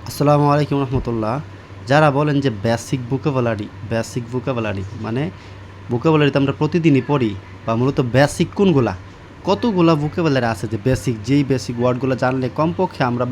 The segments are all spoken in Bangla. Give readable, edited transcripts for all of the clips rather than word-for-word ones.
আসসালামু আলাইকুম রহমতুল্লাহ। যারা বলেন যে বেসিক ভোকাবুলারি মানে ভোকাবুলারি তো আমরা প্রতিদিনই পড়ি, বা মূলত বেসিক কোনগুলা, কতগুলা ভোকাবুলারি আছে যে বেসিক, যেই বেসিক ওয়ার্ডগুলো জানলে কমপক্ষে আমরা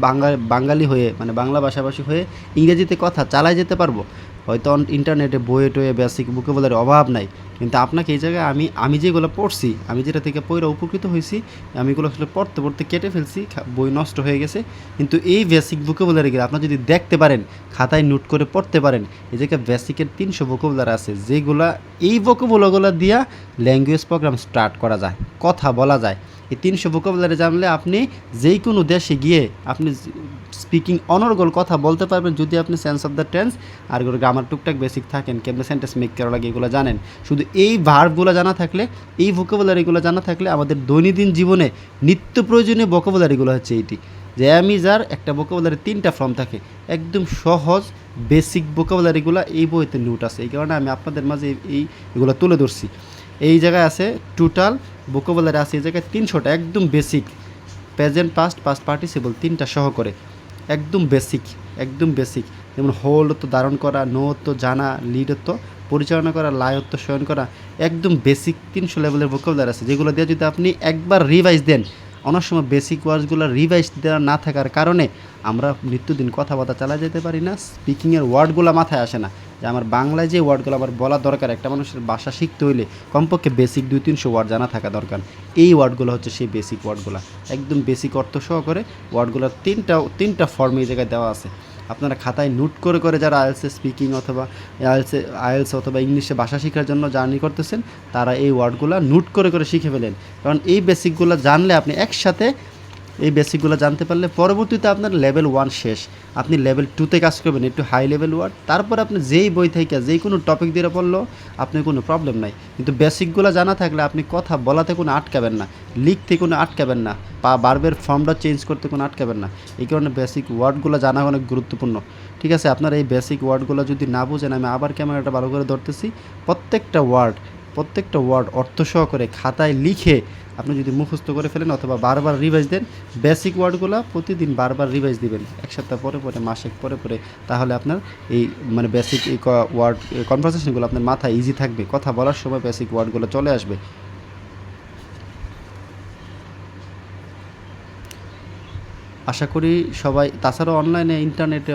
বাঙালি হয়ে মানে বাংলা ভাষাভাষী হয়ে ইংরেজিতে কথা চালাই যেতে পারবো। হয়তো ইন্টারনেটে বইয়ে টয়ে বেসিক ভোকাবুলারির অভাব নাই, কিন্তু আপনাকে এই জায়গায় আমি যেগুলো পড়ছি, আমি যেটা থেকে পড়ে উপকৃত হয়েছি, আমি এগুলো আসলে পড়তে পড়তে কেটে ফেলছি, বই নষ্ট হয়ে গেছে। কিন্তু এই বেসিক ভোকাবুলারিগুলো আপনারা যদি দেখতে পারেন, খাতায় নোট করে পড়তে পারেন, এই জায়গায় বেসিকের 300 ভোকাবুলারি আছে, যেগুলা এই ভোকাবুলারিগুলো দিয়া ল্যাঙ্গুয়েজ প্রোগ্রাম স্টার্ট করা যায়, কথা বলা যায়। এই 300 ভোকাবুলারি জানলে আপনি যেই কোনো দেশে গিয়ে আপনি স্পিকিং অনর্গল কথা বলতে পারবেন, যদি আপনি সেন্স অফ দ্য টেন্স আর গ্রামার টুকটাক বেসিক থাকেন, কেমনে সেন্টেন্স মেক করা লাগে এগুলো জানেন। শুধু এই ভার্বগুলো জানা থাকলে, এই ভোকাবুলারিগুলো জানা থাকলে আমাদের দৈনন্দিন জীবনে নিত্য প্রয়োজনীয় ভোকাবুলারিগুলো হচ্ছে এইটি। যে আমি যার একটা ভোকাবুলারি 3টা ফর্ম থাকে, একদম সহজ বেসিক ভোকাবুলারিগুলো এই বইতে নোট আছে, এই কারণে আমি আপনাদের মাঝে এগুলো তুলে ধরছি। এই জায়গায় আছে টোটাল ভোকাবুলারি আছে এই জায়গায় 300টা, একদম basic, present past past participle 3টা সহ করে, একদম বেসিক, একদম বেসিক। যেমন হোল্ড ধারণ করা, নো জানা, লিড পরিচালনা করা, লায়ত্ব শয়ন করা, একদম বেসিক 300 লেভেলের ভোকাবুলারি আছে, যেগুলো দিয়ে যদি আপনি একবার রিভাইজ দেন। অনেক সময় বেসিক ওয়ার্ডসগুলো রিভাইজ দেওয়া না থাকার কারণে আমরা নিত্যদিন কথাবার্তা চালা যেতে পারি না, স্পিকিংয়ের ওয়ার্ডগুলো মাথায় আসে না। যে আমার বাংলায় যে ওয়ার্ডগুলো আমার বলা দরকার, একটা মানুষের ভাষা শিখতে হইলে কমপক্ষে বেসিক 200-300 ওয়ার্ড জানা থাকা দরকার। এই ওয়ার্ডগুলো হচ্ছে সেই বেসিক ওয়ার্ডগুলো, একদম বেসিক অর্থ সহকারে ওয়ার্ডগুলোর তিনটা ফর্মে এই জায়গায় দেওয়া আছে। আপনারা খাতায় নোট করে করে যারা আইএলসে স্পিকিং অথবা আইএলস অথবা ইংলিশে ভাষা শেখার জন্য জার্নি করতেছেন, তারা এই ওয়ার্ডগুলো নোট করে করে শিখে ফেলেন। কারণ এই বেসিকগুলো জানলে, আপনি একসাথে এই বেসিকগুলো জানতে পারলে পরবর্তীতে আপনার লেভেল 1 শেষ, আপনি লেভেল 2তে কাজ করবেন, একটু হাই লেভেল ওয়ার্ড। তারপর আপনি যেই বই থেকে যেই কোনো টপিক দিয়ে পড়লেও আপনার কোনো প্রবলেম নাই। কিন্তু বেসিকগুলো জানা থাকলে আপনি কথা বলাতে কোনো আটকাবেন না, লিখতে কোনো আটকাবেন না, বারবার ফর্মটা চেঞ্জ করতে কোনো আটকাবেন না। এই কারণে বেসিক ওয়ার্ডগুলো জানা অনেক গুরুত্বপূর্ণ। ঠিক আছে, আপনার এই বেসিক ওয়ার্ডগুলো যদি না বুঝেন, আমি আবার ক্যামেরাটা ভালো করে ধরতেছি, প্রত্যেকটা ওয়ার্ড অর্থ সহকারে খাতায় লিখে আপনি যদি মুখস্থ করে ফেলেন অথবা বারবার রিভাইজ দেন, বেসিক ওয়ার্ডগুলো প্রতিদিন বারবার রিভাইজ দিবেন, এক সপ্তাহ পরে পরে, মাসেক পরে পরে, তাহলে আপনার এই মানে বেসিক এই ওয়ার্ড কনভারসেশনগুলো আপনার মাথায় ইজি থাকবে, কথা বলার সময় বেসিক ওয়ার্ডগুলো চলে আসবে। আশা করি সবাই, তাছাড়াও অনলাইনে ইন্টারনেটে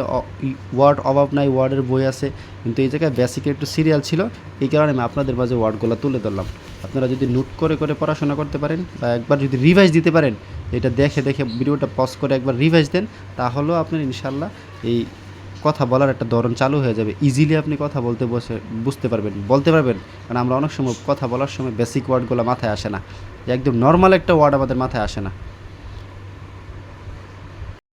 ওয়ার্ড অভাব নাই, ওয়ার্ডের বই আছে, কিন্তু এই জায়গায় বেসিকের একটু সিরিয়াল ছিল, এই কারণে আমি আপনাদের মাঝে ওয়ার্ডগুলো তুলে ধরলাম। আপনারা যদি নোট করে করে পড়াশোনা করতে পারেন, বা একবার যদি রিভাইজ দিতে পারেন, এটা দেখে দেখে ভিডিওটা পজ করে একবার রিভাইজ দেন, তাহলেও আপনার ইনশাল্লাহ এই কথা বলার একটা ধরন চালু হয়ে যাবে, ইজিলি আপনি কথা বুঝতে পারবেন, বলতে পারবেন। কারণ আমরা অনেক সময় কথা বলার সময় বেসিক ওয়ার্ডগুলো মাথায় আসে না, একদম নর্মাল একটা ওয়ার্ড আমাদের মাথায় আসে না।